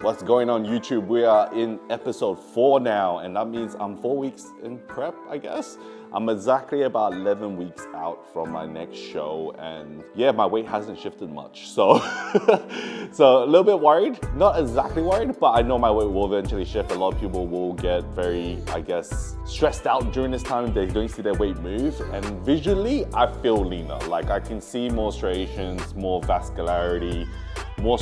What's going on YouTube? We are in episode 4 now, and that means I'm 4 weeks in prep, I guess. I'm exactly about 11 weeks out from my next show, and yeah, my weight hasn't shifted much. So, so a little bit worried, not exactly worried, but I know my weight will eventually shift. A lot of people will get very, I guess, stressed out during this time if they don't see their weight move. And visually, I feel leaner. Like I can see more striations, more vascularity, more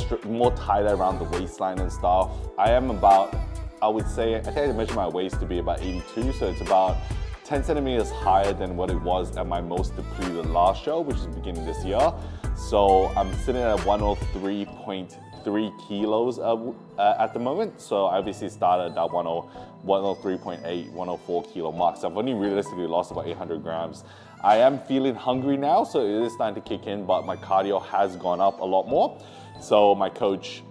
tighter around the waistline and stuff. I am about, I would say, I think I measure my waist to be about 82, so it's about 10 centimeters higher than what it was at my most depleted last show, which is beginning this year. So I'm sitting at 103.3 kilos at the moment. So I obviously started at that 103.8, 104 kilo mark. So I've only realistically lost about 800 grams. I am feeling hungry now, so it is starting to kick in, but my cardio has gone up a lot more. So my coach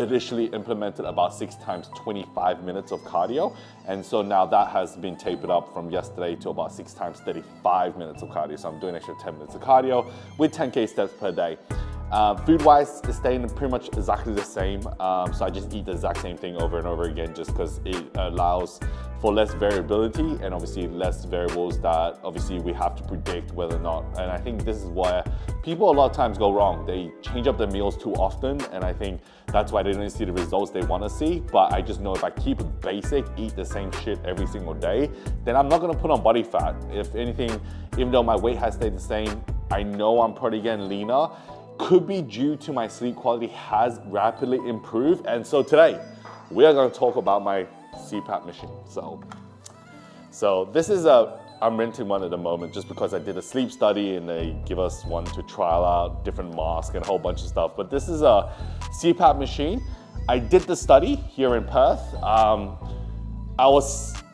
initially implemented about 6 times 25 minutes of cardio. And so now that has been tapered up from yesterday to about 6 times 35 minutes of cardio. So I'm doing an extra 10 minutes of cardio with 10K steps per day. Food-wise, it's staying pretty much exactly the same. So I just eat the exact same thing over and over again just because it allows for less variability and obviously less variables that obviously we have to predict whether or not. And I think this is where people a lot of times go wrong. They change up their meals too often, and I think that's why they don't see the results they want to see. But I just know if I keep it basic, eat the same shit every single day, then I'm not going to put on body fat. If anything, even though my weight has stayed the same, I know I'm probably getting leaner. Could be due to my sleep quality has rapidly improved. And so today, we are going to talk about my CPAP machine. So this is I'm renting one at the moment just because I did a sleep study and they give us one to trial out different masks and a whole bunch of stuff. But this is a CPAP machine. I did the study here in Perth.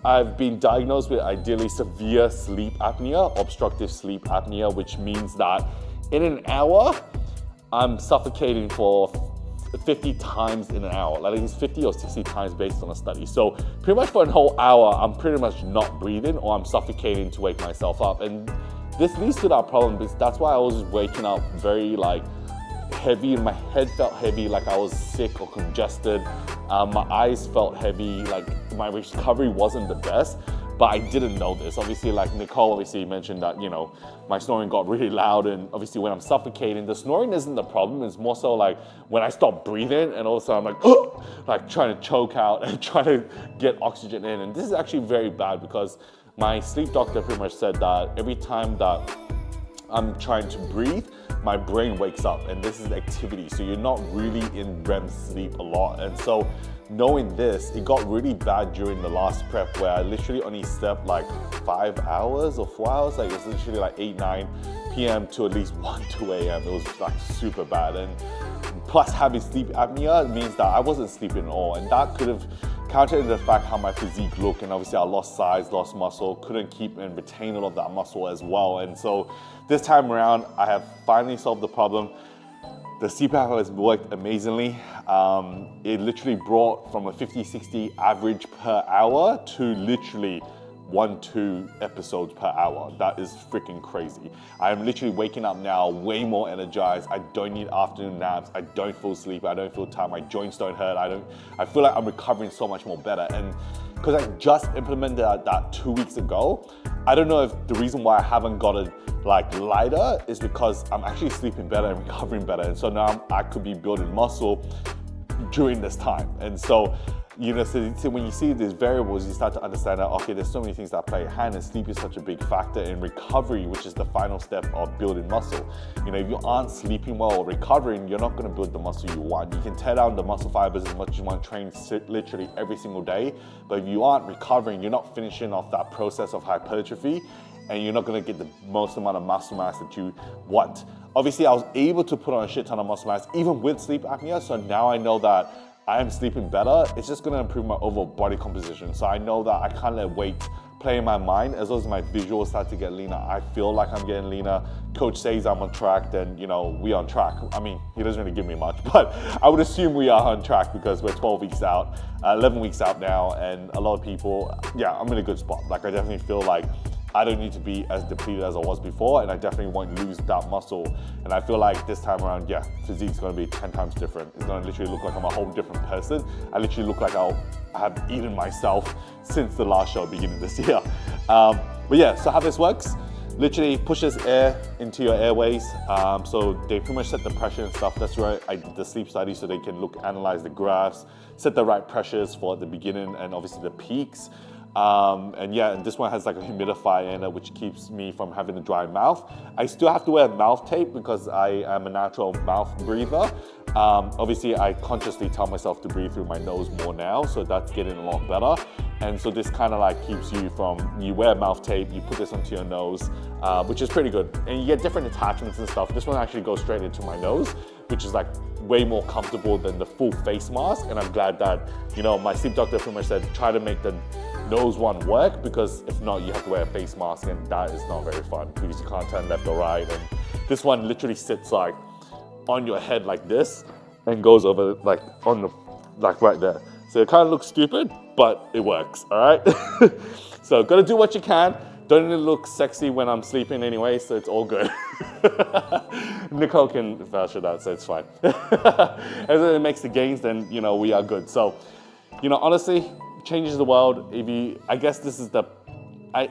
I've been diagnosed with ideally severe sleep apnea, obstructive sleep apnea, which means that in an hour, I'm suffocating for 50 times in an hour. Like it's 50 or 60 times based on a study. So pretty much for a whole hour, I'm pretty much not breathing or I'm suffocating to wake myself up. And this leads to that problem because that's why I was waking up very heavy and my head felt heavy, like I was sick or congested. My eyes felt heavy, like my recovery wasn't the best. But I didn't know this. Obviously, like Nicole obviously mentioned that, you know, my snoring got really loud, and obviously when I'm suffocating, the snoring isn't the problem. It's more so like when I stop breathing and also I'm like, oh, like trying to choke out and trying to get oxygen in. And this is actually very bad because my sleep doctor pretty much said that every time that I'm trying to breathe, my brain wakes up, and this is activity. So you're not really in REM sleep a lot. And so knowing this, it got really bad during the last prep where I literally only slept like 5 hours or 4 hours. Like it's literally like 8, 9 p.m. to at least 1, 2 a.m. It was like super bad. And plus having sleep apnea means that I wasn't sleeping at all. And that could have countered the fact how my physique looked. And obviously I lost size, lost muscle, couldn't keep and retain all of that muscle as well. And so this time around, I have finally solved the problem. The CPAP has worked amazingly. It literally brought from a 50-60 average per hour to literally 1-2 episodes per hour. That is freaking crazy. I'm literally waking up now way more energized. I don't need afternoon naps. I don't feel sleepy. I don't feel tired. My joints don't hurt. I feel like I'm recovering so much more better. And because I just implemented that 2 weeks ago, I don't know if the reason why I haven't got it like lighter is because I'm actually sleeping better and recovering better. And so now I could be building muscle during this time. And so, you know, so when you see these variables, you start to understand that, okay, there's so many things that play a hand, and sleep is such a big factor in recovery, which is the final step of building muscle. You know, if you aren't sleeping well or recovering, you're not gonna build the muscle you want. You can tear down the muscle fibers as much as you want to train literally every single day, but if you aren't recovering, you're not finishing off that process of hypertrophy, and you're not gonna get the most amount of muscle mass that you want. Obviously, I was able to put on a shit ton of muscle mass, even with sleep apnea, so now I know that I am sleeping better. It's just gonna improve my overall body composition. So I know that I can't let weight play in my mind. As long as my visuals start to get leaner, I feel like I'm getting leaner. Coach says I'm on track, then, you know, we on track. I mean, he doesn't really give me much, but I would assume we are on track because we're 12 weeks out, 11 weeks out now, and a lot of people, yeah, I'm in a good spot. Like I definitely feel like I don't need to be as depleted as I was before, and I definitely won't lose that muscle. And I feel like this time around, yeah, Physique's gonna be 10 times different. It's gonna literally look like I'm a whole different person. I literally look like I have eaten myself since the last show beginning this year. But yeah, so how this works, literally pushes air into your airways. So they pretty much set the pressure and stuff. That's where I did the sleep study so they can analyze the graphs, set the right pressures for the beginning and obviously the peaks. And yeah, and this one has like a humidifier in it, which keeps me from having a dry mouth. I still have to wear mouth tape because I am a natural mouth breather. Obviously, I consciously tell myself to breathe through my nose more now, so that's getting a lot better. And so this kind of like keeps you from, you wear mouth tape, you put this onto your nose, which is pretty good. And you get different attachments and stuff. This one actually goes straight into my nose, which is like way more comfortable than the full face mask. And I'm glad that, you know, my sleep doctor pretty much said, try to make the nose one work, because if not, you have to wear a face mask, and that is not very fun because you can't turn left or right. And this one literally sits like on your head like this and goes over like on the, like right there. So it kind of looks stupid, but it works, all right? So gotta do what you can. Don't need to look sexy when I'm sleeping anyway, so it's all good. Nicole can vouch for that, so it's fine. As it makes the gains, then, you know, we are good. So, you know, honestly, changes the world. If you, I guess this is the, I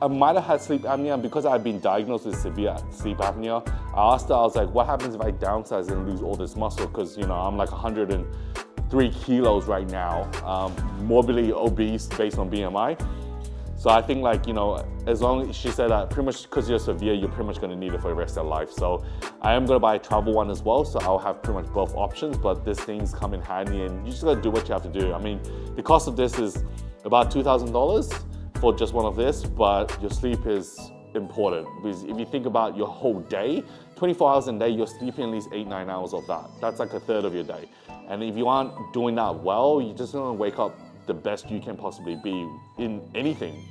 might have had sleep apnea, and because I've been diagnosed with severe sleep apnea, I asked her, I was like, what happens if I downsize and lose all this muscle? Because, you know, I'm like 103 kilos right now, morbidly obese based on BMI. So I think, like, you know, as long as she said that pretty much because you're severe, you're pretty much gonna need it for the rest of your life. So I am gonna buy a travel one as well. So I'll have pretty much both options, but these things come in handy and you just gotta do what you have to do. I mean, the cost of this is about $2,000 for just one of this, but your sleep is important because if you think about your whole day, 24 hours a day, you're sleeping at least 8-9 hours of that. That's like a third of your day. And if you aren't doing that well, you're just gonna wake up the best you can possibly be in anything.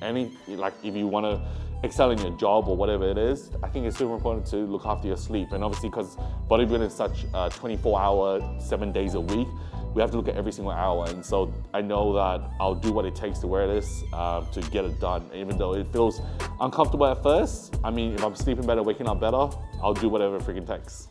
Like if you want to excel in your job or whatever it is, I think it's super important to look after your sleep. And obviously, because bodybuilding is such 24-hour, 7 days a week, we have to look at every single hour. And so I know that I'll do what it takes to wear this to get it done. Even though it feels uncomfortable at first, I mean, if I'm sleeping better, waking up better, I'll do whatever it freaking takes.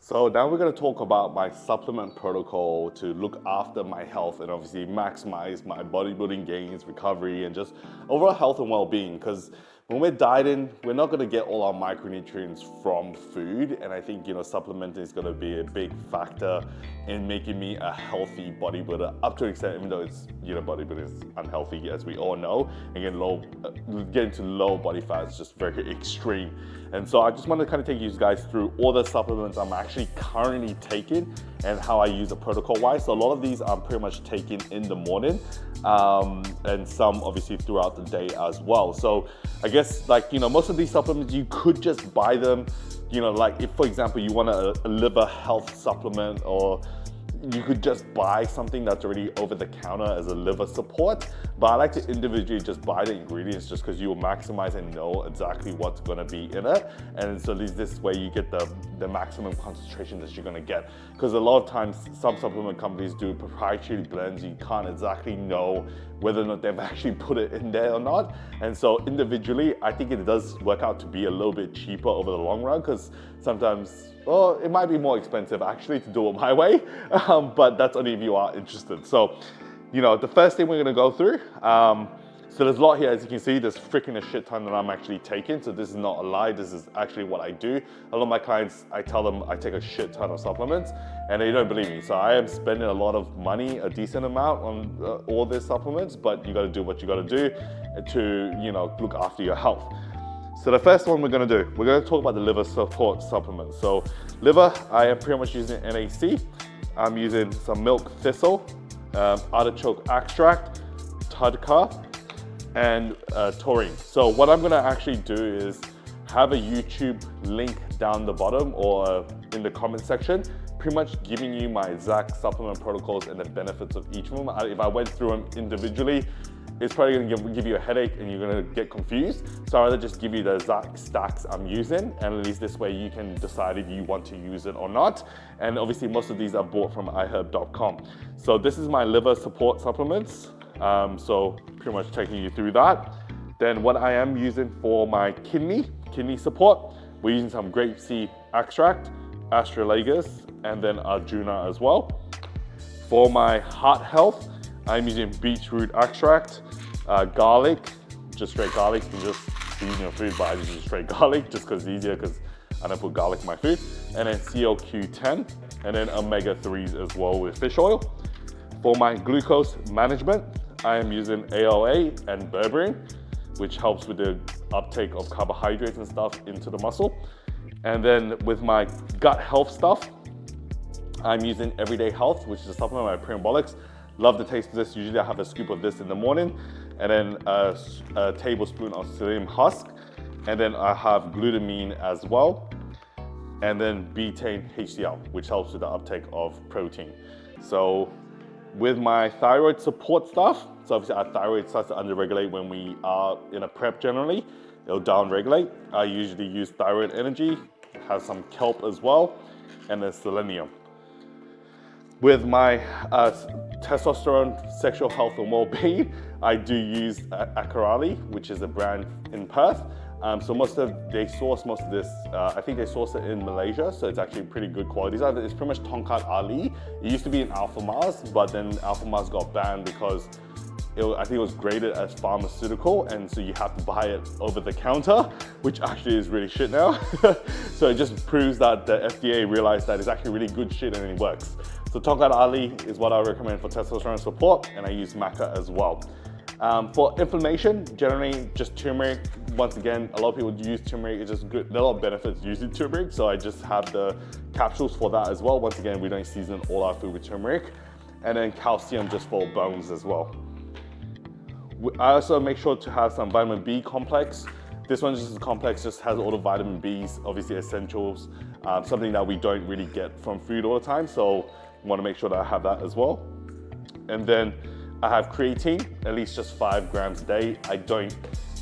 So now we're gonna talk about my supplement protocol to look after my health and obviously maximize my bodybuilding gains, recovery, and just overall health and well-being. Because when we're dieting, we're not gonna get all our micronutrients from food. And I think, you know, supplementing is gonna be a big factor in making me a healthy bodybuilder up to an extent, even though it's, you know, bodybuilding is unhealthy, as we all know. And getting to low body fat is just very extreme. And so I just want to kind of take you guys through all the supplements I'm actually currently taking and how I use it protocol-wise. So a lot of these I'm pretty much taking in the morning, and some obviously throughout the day as well. So I guess, like, you know, most of these supplements, you could just buy them, you know, like if, for example, you want a liver health supplement, or you could just buy something that's already over the counter as a liver support. But I like to individually just buy the ingredients just because you will maximize and know exactly what's gonna be in it. And so at least this way you get the maximum concentration that you're gonna get. Because a lot of times some supplement companies do proprietary blends, you can't exactly know whether or not they've actually put it in there or not. And so individually, I think it does work out to be a little bit cheaper over the long run, because sometimes, well, it might be more expensive actually to do it my way, but that's only if you are interested. So, you know, the first thing we're gonna go through, so there's a lot here, as you can see, there's freaking a shit ton that I'm actually taking. So this is not a lie, this is actually what I do. A lot of my clients, I tell them I take a shit ton of supplements and they don't believe me. So I am spending a lot of money, a decent amount on all these supplements, but you gotta do what you gotta do to, you know, look after your health. So the first one we're gonna do, we're gonna talk about the liver support supplements. So liver, I am pretty much using NAC. I'm using some milk thistle, artichoke extract, tadka, and taurine. So what I'm gonna actually do is have a YouTube link down the bottom or in the comment section, pretty much giving you my exact supplement protocols and the benefits of each of them. If I went through them individually, it's probably gonna give you a headache and you're gonna get confused. So I'd rather just give you the exact stacks I'm using, and at least this way you can decide if you want to use it or not. And obviously most of these are bought from iherb.com. So this is my liver support supplements. So pretty much taking you through that. Then what I am using for my kidney support, we're using some grapeseed extract, astragalus, and then Arjuna as well. For my heart health, I'm using beetroot extract, garlic, just straight garlic. You can just use in your food, but I just use straight garlic just because it's easier because I don't put garlic in my food. And then CoQ10, and then omega-3s as well with fish oil. For my glucose management, I am using ALA and berberine, which helps with the uptake of carbohydrates and stuff into the muscle. And then with my gut health stuff, I'm using Everyday Health, which is a supplement, my preembolics. Love the taste of this. Usually I have a scoop of this in the morning, and then a tablespoon of psyllium husk. And then I have glutamine as well. And then betaine HCl, which helps with the uptake of protein. So with my thyroid support stuff, so obviously our thyroid starts to underregulate when we are in a prep generally. It'll downregulate. I usually use Thyroid Energy, has some kelp as well, and then selenium. With my testosterone, sexual health and well-being, I do use Akerali, which is a brand in Perth. So they source most of this, I think they source it in Malaysia, so it's actually pretty good quality. It's pretty much Tongkat Ali. It used to be in Alpha Mars, but then Alpha Mars got banned because I think it was graded as pharmaceutical, and so you have to buy it over the counter, which actually is really shit now. So it just proves that the FDA realized that it's actually really good shit and it works. So Tongkat Ali is what I recommend for testosterone support, and I use maca as well. For inflammation, generally just turmeric. Once again, a lot of people use turmeric. It's just good. There are a lot of benefits using turmeric, so I just have the capsules for that as well. Once again, we don't season all our food with turmeric. And then calcium just for bones as well. I also make sure to have some vitamin B complex. This one just is complex, just has all the vitamin Bs, obviously essentials, something that we don't really get from food all the time. So I want to make sure that I have that as well. And then I have creatine, at least just 5 grams a day. I don't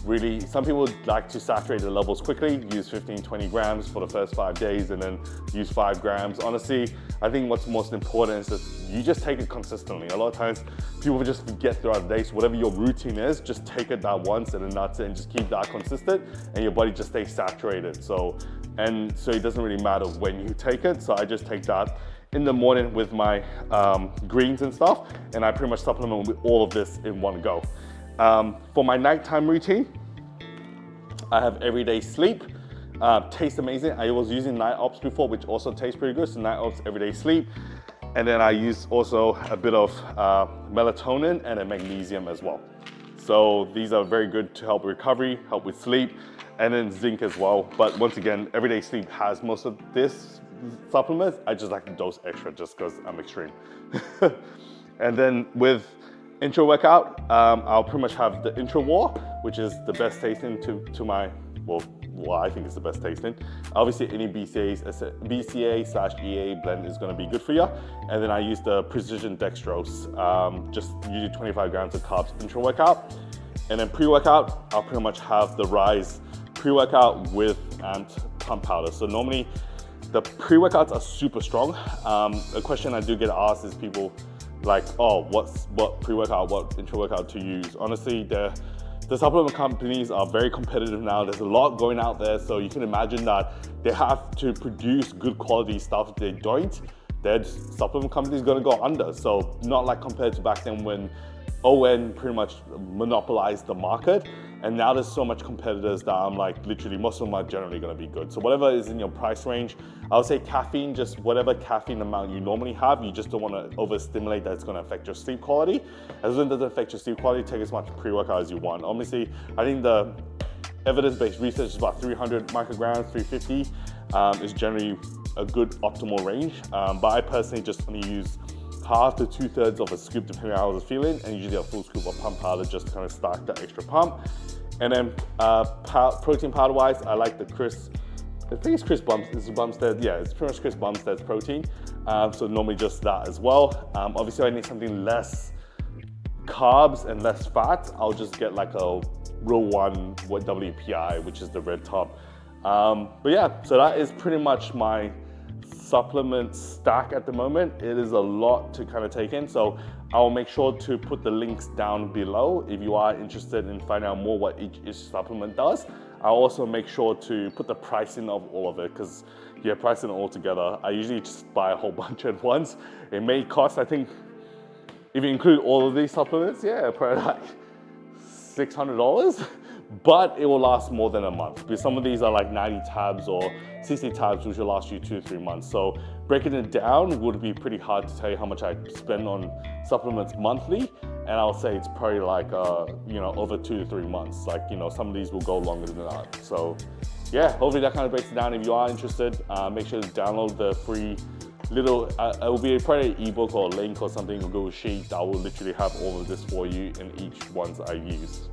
really, some people like to saturate the levels quickly, use 15, 20 grams for the first 5 days and then use 5 grams. Honestly, I think what's most important is that you just take it consistently. A lot of times people just forget throughout the day, so whatever your routine is, just take it that once and then that's it, and just keep that consistent and your body just stays saturated. So it doesn't really matter when you take it. So I just take that in the morning with my greens and stuff, and I pretty much supplement with all of this in one go. For my nighttime routine, I have Everyday Sleep. Tastes amazing. I was using Night Ops before, which also tastes pretty good. So Night Ops, Everyday Sleep. And then I use also a bit of melatonin and a magnesium as well. So these are very good to help recovery, help with sleep, and then zinc as well. But once again, Everyday Sleep has most of this supplements. I just like to dose extra just because I'm extreme. And then with intra workout, I'll pretty much have the Intra War, which is the best tasting to my, well, I think it's the best tasting. Obviously any BCA/EA blend is gonna be good for you. And then I use the Precision Dextrose, just usually 25 grams of carbs intra workout. And then pre-workout, I'll pretty much have the Rise pre-workout with Amped Pump Powder. So normally the pre-workouts are super strong. A question I do get asked is people like, oh, what pre-workout, what intra-workout to use? Honestly, the supplement companies are very competitive now. There's a lot going out there, so you can imagine that they have to produce good quality stuff. If they don't, their supplement company is gonna go under. So not like compared to back then when ON pretty much monopolized the market. And now there's so much competitors that I'm like, literally most of them are generally gonna be good. So whatever is in your price range, I would say caffeine, just whatever caffeine amount you normally have, you just don't wanna overstimulate that it's gonna affect your sleep quality. As long as it doesn't affect your sleep quality, take as much pre-workout as you want. Obviously, I think the evidence-based research is about 300 micrograms, 350 is generally a good optimal range. But I personally just only use half to 2/3 of a scoop depending on how I was feeling, and usually a full scoop of pump powder just to kind of start that extra pump. And then protein powder wise, I like the I think it's Chris Bumstead, yeah, it's pretty much Chris Bumstead's protein. So normally just that as well. Obviously I need something less carbs and less fat. I'll just get like a Real One WPI, which is the red top. But yeah, so that is pretty much my supplement stack at the moment. It is a lot to kind of take in. So I'll make sure to put the links down below if you are interested in finding out more what each supplement does. I'll also make sure to put the pricing of all of it, because yeah, pricing it all together. I usually just buy a whole bunch at once. It may cost, I think, if you include all of these supplements, yeah, probably like $600, but it will last more than a month, because some of these are like 90 tabs or 60 tabs, which will last you 2 to 3 months. So breaking it down would be pretty hard to tell you how much I spend on supplements monthly, and I'll say it's probably like you know, over 2 to 3 months. Like, you know, some of these will go longer than that. So yeah, hopefully that kind of breaks it down. If you are interested, make sure to download the free little, it will be probably an ebook or a link or something, or Google Sheet that will literally have all of this for you in each ones I use.